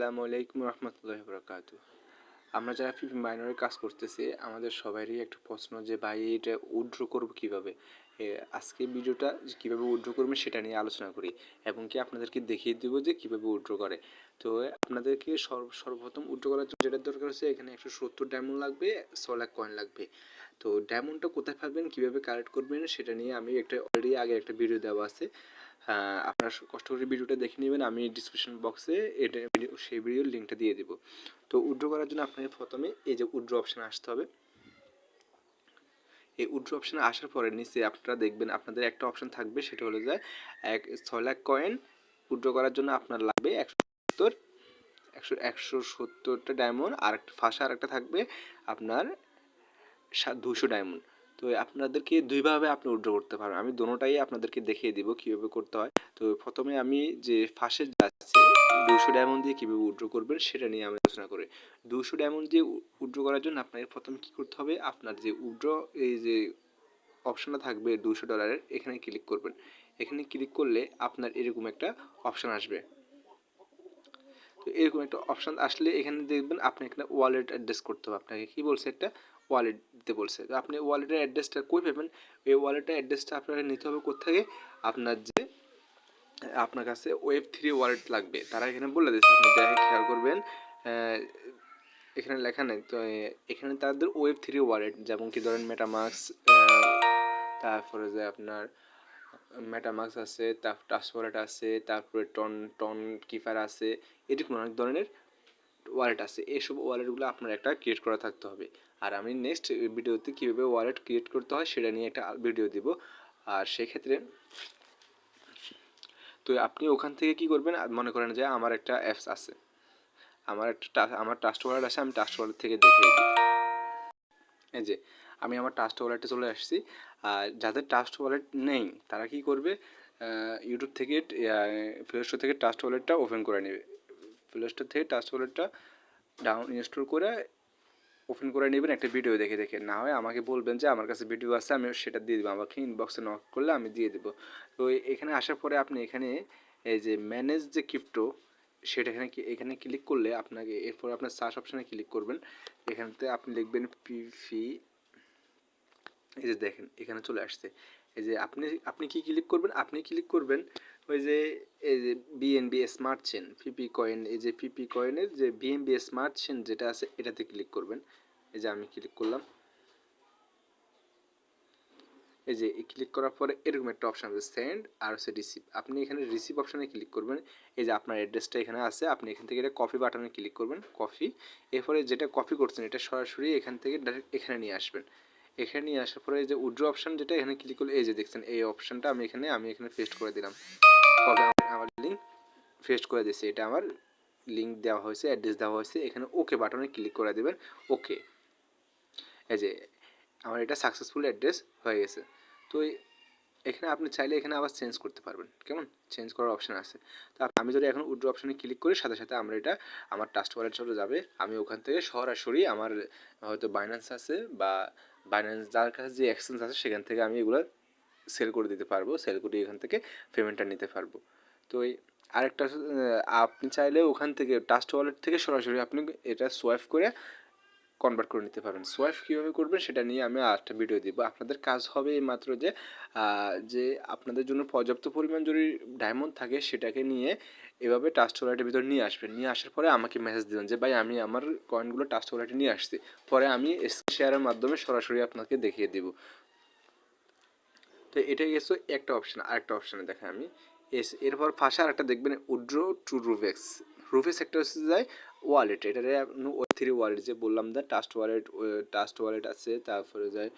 আসসালামু আলাইকুম রহমতুল্লাহি ওয়া বারাকাতুহু। আমরা যারা ফিফি মাইনরে কাজ করতেছি আমাদের সবারই একটা প্রশ্ন যে ভাই এটা উইথড্র করব কিভাবে। আজকে ভিডিওটা যে কীভাবে উইথড্র করবেন সেটা নিয়ে আলোচনা করি এবং কি আপনাদেরকে দেখিয়ে দেবো যে কীভাবে উইথড্র করে। তো আপনাদেরকে সর্বপ্রথম উইথড্র করার জন্য যেটা দরকার হচ্ছে এখানে 170 ডায়মন্ড লাগবে, 6 লাখ কয়েন লাগবে। তো ডায়মন্ডটা কোথায় পাবেন, কীভাবে কালেক্ট করবেন সেটা নিয়ে আমি অলরেডি আগে একটা ভিডিও দেওয়া আছে। আপনারা কষ্ট করে ভিডিওটা দেখে নেবেন, আমি ডিসক্রিপশন বক্সে সেই ভিডিওর লিঙ্কটা দিয়ে দেবো। তো উইথড্র করার জন্য আপনাকে প্রথমে এই যে উইথড্র অপশানে আসতে হবে। এই উইথড্র অপশানে আসার পরে নিচে আপনারা দেখবেন আপনাদের একটা অপশান থাকবে, সেটা হলো যে 6 লাখ কয়েন উইথড্র করার জন্য আপনার লাগবে 170টা ডায়মন্ড, আর একটা ফাঁসা আর একটা থাকবে আপনার 200 ডায়মন্ড। তো আপনাদেরকে দুইভাবে আপনি উইথড্র করতে পারবেন, আমি দোনোটাই আপনাদেরকে দেখিয়ে দিব কীভাবে করতে হয়। তো প্রথমে আমি যে ফাঁসে যাচ্ছে 200 ডায়মন্ড দিয়ে কীভাবে উইথড্র করবেন সেটা নিয়ে আমি আলোচনা করি। 200 ডায়মন্ড দিয়ে উইথড্র করার জন্য আপনাকে প্রথমে কী করতে হবে, আপনার যে উইথড্র এই যে অপশানটা থাকবে $200 এখানে ক্লিক করবেন। এখানে ক্লিক করলে আপনার এরকম একটা অপশান আসবে। তো এরকম একটা অপশান আসলে এখানে দেখবেন আপনি এখানে ওয়ালেট অ্যাড্রেস করতে হবে। আপনাকে কী বলছে, একটা ওয়ালেট দিতে বলছে। তো আপনি ওয়ালেটের অ্যাড্রেসটা কই পাবেন, এই ওয়ালেটের অ্যাড্রেসটা আপনাকে নিতে হবে কোত্থেকে, আপনার যে আপনার কাছে Web3 ওয়ালেট লাগবে তারা এখানে বলে দিচ্ছে, আপনি দেখে খেয়াল করবেন এখানে লেখা নেই। তো এখানে তাদের Web3 ওয়ালেট যেমন কি ধরেন মেটামাস্ক, তারপরে যে আপনার মেটামাস্ক আছে, তারপর ট্রাস্ট ওয়ালেট আছে, তারপরে টন কিপার আছে, এরকম অনেক ধরনের ওয়ালেট আছে। এইসব ওয়ালেটগুলো আপনার একটা ক্রিয়েট করা থাকতে হবে। আর আমি নেক্সট ভিডিওতে কীভাবে ওয়ালেট ক্রিয়েট করতে হয় সেটা নিয়ে একটা ভিডিও দিব। আর সেক্ষেত্রে তো আপনি ওখান থেকে কি করবেন, মনে করেন যে আমার একটা অ্যাপস আছে, আমার ট্রাস্ট ওয়ালেট আছে, আমি ট্রাস্ট ওয়ালেট থেকে দেখিয়ে দিই। এই যে আমি আমার ট্রাস্ট ওয়ালেটে চলে আসছি। আর যাদের ট্রাস্ট ওয়ালেট নেই তারা কি করবে, ইউটিউব থেকে প্লে স্টোর থেকে ট্রাস্ট ওয়ালেটটা ওপেন করে নেবে। প্লে স্টোর থেকে ট্রাস্ট ওয়ালেটটা ইনস্টল করে ওপেন করে নেবেন একটা ভিডিও দেখে দেখে। না হয় আমাকে বলবেন যে আমার কাছে ভিডিও আছে, আমি সেটা দিয়ে দেবো, আমাকে ইনবক্সে নক করলে আমি দিয়ে দেবো। তো এখানে আসার পরে আপনি এখানে এই যে ম্যানেজ যে ক্রিপ্টো সেটা এখানে ক্লিক করলে আপনাকে এরপর আপনার সার্চ অপশানে ক্লিক করবেন। এখানতে আপনি লিখবেন পিফি, এই যে দেখেন এখানে চলে আসছে। এই যে আপনি কি ক্লিক করবেন, আপনি ক্লিক করবেন ওই যে এই যে বিএনবি স্মার্ট চেন পিপি কয়েন, এই যে পিপি কয়েনের যে বিএনবি স্মার্ট চেন যেটা আছে এটাতে ক্লিক করবেন। এই যে আমি ক্লিক করলাম। এই যে ক্লিক করার পরে এরকম একটা অপশান আছে সেন্ড আর হচ্ছে রিসিভ। আপনি এখানে রিসিভ অপশানে ক্লিক করবেন। এই যে আপনার অ্যাড্রেসটা এখানে আছে, আপনি এখান থেকে এটা কপি বাটনে ক্লিক করবেন, কপি। এরপরে যেটা কপি করছেন এটা সরাসরি এখান থেকে ডাইরেক্ট এখানে নিয়ে আসবেন। এখানে নিয়ে আসার পরে এই যে উইথড্র অপশান যেটা এখানে ক্লিক করলে এই যে দেখছেন এই অপশানটা আমি এখানে পেস্ট করে দিলাম। আমার লিঙ্ক পেস্ট করে দিয়েছি, এটা আমার লিঙ্ক দেওয়া হয়েছে, অ্যাড্রেস দেওয়া হয়েছে। এখানে ওকে বাটনে ক্লিক করে দেবেন, ওকে। এই যে আমার এটা সাকসেসফুল অ্যাড্রেস হয়ে গেছে। তো এখানে আপনি চাইলে এখানে আবার চেঞ্জ করতে পারবেন, কেমন চেঞ্জ করার অপশান আছে। তো আমি যদি এখন উইথড্র অপশানে ক্লিক করি সাথে সাথে আমরা এটা আমার ট্রাস্ট ওয়ালেট চলে যাবে। আমি ওখান থেকে সরাসরি আমার হয়তো বাইন্যান্স আছে বা বাইন্যান্স যার কাছে যে এক্সচেঞ্জ আছে সেখান থেকে আমি এগুলো সেল করে দিতে পারবো, সেল করে এখান থেকে পেমেন্টটা নিতে পারবো। তো আরেকটা আপনি চাইলে ওখান থেকে ট্রাস্ট ওয়ালেট থেকে সরাসরি আপনি এটা সোয়াইপ করে কনভার্ট করে নিতে পারবেন। সোয়াইপ কীভাবে করবেন সেটা নিয়ে আমি আরেকটা ভিডিও দিব। আপনাদের কাজ হবে মাত্র যে আপনাদের জন্য পর্যাপ্ত পরিমাণ যদি ডায়মন্ড থাকে সেটাকে নিয়ে এভাবে ট্রাস্ট ওয়ালেটের ভিতরে নিয়ে আসবেন। নিয়ে আসার পরে আমাকে মেসেজ দেবেন যে ভাই আমি আমার কয়েনগুলো ট্রাস্ট ওয়ালেটে নিয়ে আসছি। পরে আমি শেয়ারের মাধ্যমে সরাসরি আপনাকে দেখিয়ে দেব। তো এটাই গেছে একটা অপশান। আরেকটা অপশানে দেখেন আমি এরপর পাশে আরেকটা দেখবেন উইথড্র টু রুভেক্স। রুভেক্স একটা হচ্ছে যায় ওয়ালেট, এটারে Web3 ওয়ালেট যে বললাম না, ট্রাস্ট ওয়ালেট আছে, তারপরে যায়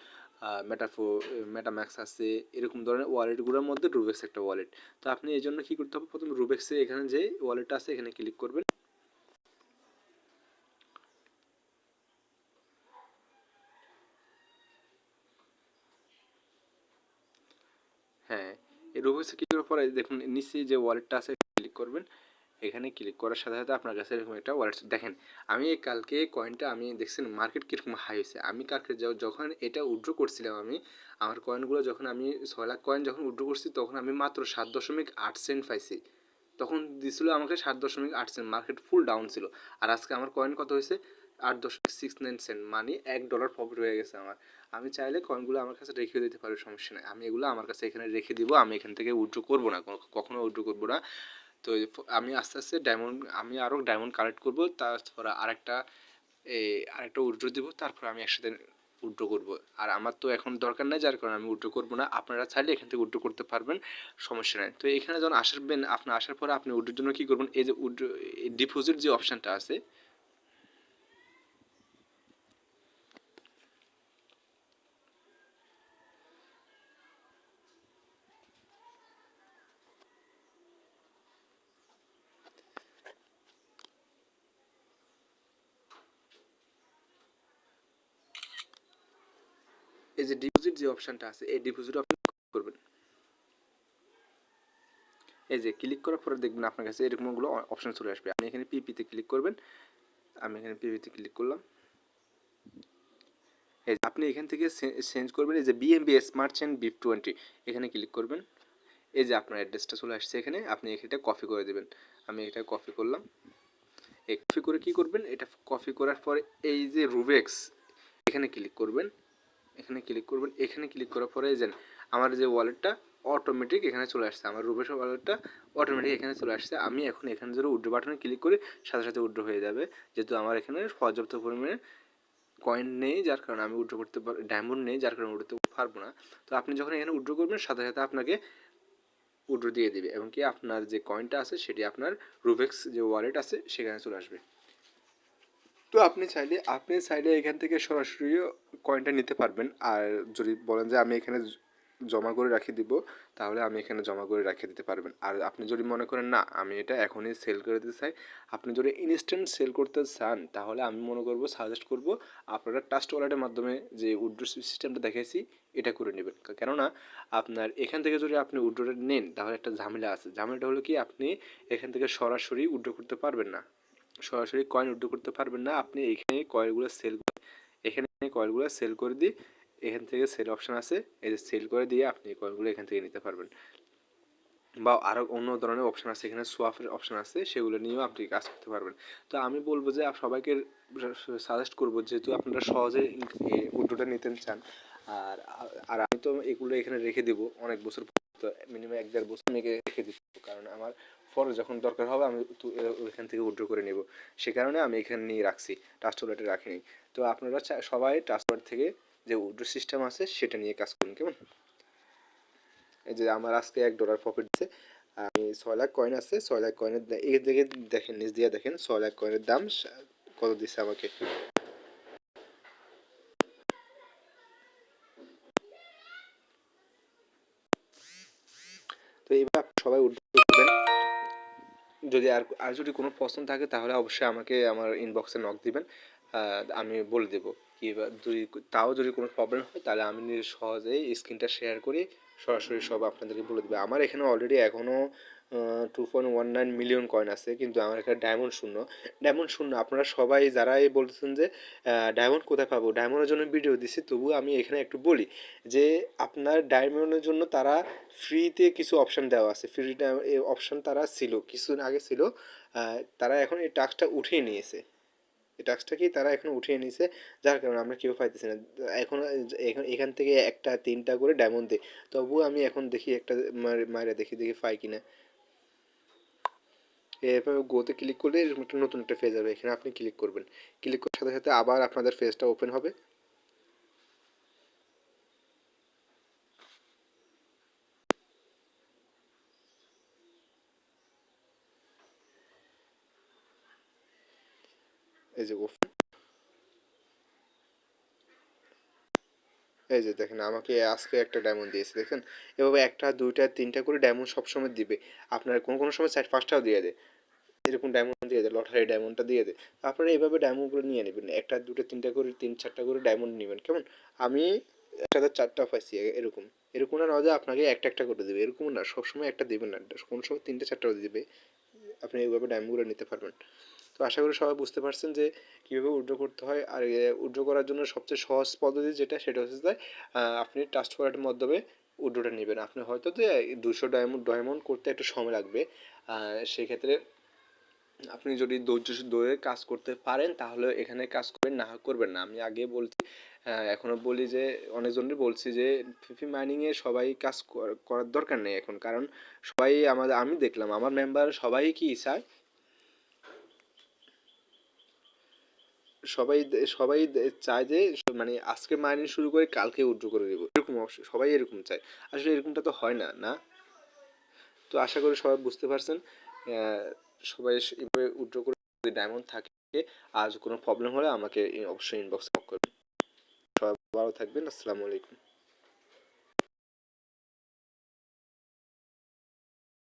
মেটাম্যাক্স আছে, এরকম ধরনের ওয়ালেটগুলোর মধ্যে রুভেক্স একটা ওয়ালেট। তো আপনি এই জন্য কী করতে হবে, প্রথমে রুভেক্সে এখানে যে ওয়ালেটটা আছে এখানে ক্লিক করবেন। হ্যাঁ, এই রুভেক্সে ক্লিক করার পরে দেখুন নিচে যে ওয়ালেটটা আছে ক্লিক করবেন। এখানে ক্লিক করার সাথে সাথে আপনার কাছে এরকম একটা ওয়ালেট দেখেন। আমি কালকে কয়েনটা আমি দেখছেন মার্কেট কীরকম হাই হয়েছে। আমি কালকে যখন এটা উইথড্র করছিলাম, আমি আমার কয়েনগুলো যখন আমি 6 লাখ কয়েন যখন উইথড্র করছি তখন আমি মাত্র 7.8 সেন্ট পাইছি। তখন দিছিল আমাকে 7.8 সেন্ট, মার্কেট ফুল ডাউন ছিল। আর আজকে আমার কয়েন কত হয়েছে, 8.69 সেন্ট, মানে $1 প্রফিট হয়ে গেছে আমার। আমি চাইলে কয়েনগুলো আমার কাছে রেখে দিতে পারি, সমস্যা নেই। আমি এগুলো আমার কাছে এখানে রেখে দিব, আমি এখান থেকে উইথড্র করবো না, কখনো উইথড্র করবো না। তো আমি আস্তে আস্তে ডায়মন্ড, আমি আরও ডায়মন্ড কালেক্ট করবো, তারপর আরেকটা উইথড্র দিব, তারপর আমি একসাথে উইথড্র করবো। আর আমার তো এখন দরকার নাই, যার কারণে আমি উইথড্র করবো না। আপনারা চাইলে এখান থেকে উইথড্র করতে পারবেন, সমস্যা নেই। তো এখানে যখন আসবেন, আপনি আসার পরে আপনি উইথড্রোর জন্য কী করবেন, এই যে উইথড্র ডিপোজিট যে অপশানটা আছে, এই যে ডিপোজিট যে অপশানটা আছে, এই ডিপোজিট আপনি করবেন। এই যে ক্লিক করার পরে দেখবেন আপনার কাছে এরকমগুলো অপশান চলে আসবে। আপনি এখানে পিপিতে ক্লিক করবেন, আমি এখানে পিপিতে ক্লিক করলাম। এই আপনি এখান থেকে চেঞ্জ করবেন, এই যে বিএমবি স্মার্ট চেন BIP20, এখানে ক্লিক করবেন। এই যে আপনার অ্যাড্রেসটা চলে আসছে এখানে, আপনি এটা কপি করে দেবেন। আমি এটা কপি করলাম। এই কপি করে কী করবেন, এটা কপি করার পরে এই যে রুবেক্স, এখানে ক্লিক করবেন। এখানে ক্লিক করবেন, এখানে ক্লিক করার পরে এই যে আমার যে ওয়ালেটটা অটোমেটিক এখানে চলে আসছে, আমার রুবেক্স ওয়ালেটটা অটোমেটিক এখানে চলে আসছে। আমি এখন এখানে যদি উইথড্র বাটনে ক্লিক করি, সাথে সাথে উইথড্র হয়ে যাবে, যেহেতু আমার এখানে পর্যাপ্ত পরিমাণে কয়েন নেই, যার কারণে আমি উইথড্র করতে ডায়মন্ড নেই, যার কারণে উঠতে পারবো না। তো আপনি যখন এখানে উইথড্র করবেন, সাথে সাথে আপনাকে উইথড্র দিয়ে দিবে, এবং কি আপনার যে কয়েনটা আছে সেটি আপনার রুবেক্স যে ওয়ালেট আছে সেখানে চলে আসবে। তো আপনি চাইলে এখান থেকে সরাসরি কয়েনটা নিতে পারবেন। আর যদি বলেন যে আমি এখানে জমা করে রাখি দিব, তাহলে আমি এখানে জমা করে রেখে দিতে পারবেন। আর আপনি যদি মনে করেন না আমি এটা এখনই সেল করে দিতে চাই, আপনি যদি ইনস্ট্যান্ট সেল করতে চান, তাহলে আমি মনে করব, সাজেস্ট করব আপনারা ট্রাস্ট ওয়ালেটের মাধ্যমে যে উইথড্র সিস্টেমটা দেখাইছি এটা করে নেবেন। কেননা আপনার এখান থেকে যদি আপনি উইথড্রটা নেন, তাহলে একটা ঝামেলা আছে। ঝামেলাটা হলো কি, আপনি এখান থেকে সরাসরি উইথড্র করতে পারবেন না, সরাসরি কয়েন উইথড্র করতে পারবেন না। আপনি এখানে কয়েনগুলো সেল, এখানে কয়েনগুলো সেল করে দিই, এখান থেকে সেল অপশান আছে, এই যে সেল করে দিয়ে আপনি কয়েনগুলো এখান থেকে নিতে পারবেন। বা আরও অন্য ধরনের অপশান আছে, এখানে সোয়াপের অপশান আছে, সেগুলো নিয়েও আপনি কাজ করতে পারবেন। তো আমি বলবো যে সবাইকে সাজেস্ট করবো, যেহেতু আপনারা সহজে উইথড্রটা নিতে চান, আর আর আমি তো এগুলো এখানে রেখে দেবো অনেক বছর, তো মিনিমাম 1-1.5 বছর আমি রেখে দিব, কারণ আমার পরে যখন দরকার হবে আমি ওইখান থেকে উইথড্র করে নেব। সে কারণে আমি এখানে নিয়ে রাখছি, ট্রাস্ট ওয়ালেটে রাখিনি। তো আপনারা সবাই ট্রাস্ট ওয়ালেট থেকে যে উইথড্র সিস্টেম আছে সেটা নিয়ে কাজ করুন, কেমন? এই যে আমার আজকে $1 প্রফিট দিচ্ছে। আমি 6 লাখ কয়েন আছে, 6 লাখ কয়েনের এই দিকে দেখেন, নিচ দিয়ে দেখেন 6 লাখ কয়েনের দাম কত দিচ্ছে আমাকে। তো এইবার সবাই উইথড্র করবেন। যদি আর যদি কোনো প্রশ্ন থাকে, তাহলে অবশ্যই আমাকে আমার ইনবক্সে নক দিবেন, আমি বলে দেবো। কি যদি তাও যদি কোনো প্রবলেম হয়, তাহলে আমি সহজেই স্ক্রিনটা শেয়ার করে সরাসরি সব আপনাদেরকে বলে দেবো। আমার এখানে অলরেডি এখনও 2.19 মিলিয়ন কয়েন আছে, কিন্তু আমার এখানে ডায়মন্ড শূন্য। ডায়মন্ড শূন্য, আপনারা সবাই যারাই বলতেছেন যে ডায়মন্ড কোথায় পাবো, ডায়মন্ডের জন্য ভিডিও দিচ্ছি, তবুও আমি এখানে একটু বলি যে আপনার ডায়মন্ডের জন্য তারা ফ্রিতে কিছু অপশান দেওয়া আছে। ফ্রি অপশান তারা ছিল কিছুদিন আগে ছিল, তারা এখন এই টাস্কটা উঠিয়ে নিয়েছে। এই টাস্কটাকেই তারা এখন উঠিয়ে নিয়েছে, যার কারণে আমরা কেউ পাইতেছি না। এখন এখান থেকে 1-3টা করে ডায়মন্ড দিই, তবুও আমি এখন দেখি একটা মায়েরা দেখি পাই কিনা। এভাবে গোতে ক্লিক করলে এরকম একটা নতুন একটা পেজ হবে, এখানে আপনি ক্লিক করবেন। ক্লিক করার সাথে সাথে আবার আপনাদের পেজটা ওপেন হবে। এই যে এই যে দেখেন, আমাকে আজকে একটা ডায়মন্ড দিয়েছে, দেখেন। এভাবে 1-2-3টা করে ডায়মন্ড সবসময় দিবে। আপনার কোনো কোনো সময় 4-5টাও দিয়ে দেয়, এরকম ডায়মন্ড দিয়ে দেয়, লটারি ডায়মন্ডটা দিয়ে দেয়। আপনারা এইভাবে ডায়মন্ডগুলো নিয়ে নেবেন, 1-2-3টা করে 3-4টা করে ডায়মন্ড নেবেন, কেমন? আমি একসাথে 4টা পাইছি, এরকম। এরকম না যে আপনাকে একটা একটা করে দেবে, এরকম না, সবসময় একটা দেবে না, কোনো সময় 3-4টা দেবে। আপনি এইভাবে ডায়মন্ডগুলো নিতে পারবেন। তো আশা করি সবাই বুঝতে পারছেন যে কীভাবে উইথড্র করতে হয়। আর উইথড্র করার জন্য সবচেয়ে সহজ পদ্ধতি যেটা, সেটা হচ্ছে যে আপনি ট্রাস্ট ওয়ালেটের মাধ্যমে উইথড্রটা নেবেন। আপনি হয়তো যে 200 ডায়মন্ড ডায়মন্ড করতে একটু সময় লাগবে, সেক্ষেত্রে আপনি যদি ধৈর্য ধরে কাজ করতে পারেন তাহলে এখানে কাজ করবেন, না করবেন না। আমি আগে বলছি, এখনও বলি যে অনেকজনই বলছি যে ফিফি মাইনিংয়ে সবাই কাজ করার দরকার নেই এখন, কারণ সবাই আমি দেখলাম আমার মেম্বার সবাই কি চায়, সবাই সবাই চায় যে মানে আজকে মাইনিং শুরু করে কালকে উইথড্র করে দেবো, এরকম সবাই এরকম চায়। আসলে এরকমটা তো হয় না, না। তো আশা করি সবাই বুঝতে পারছেন। সবাই এভাবে উইথড্র করে, যদি ডায়মন্ড থাকে আর কোনো প্রবলেম হলে আমাকে অবশ্যই ইনবক্স করবেন। সবাই ভালো থাকবেন। আসসালামু আলাইকুম।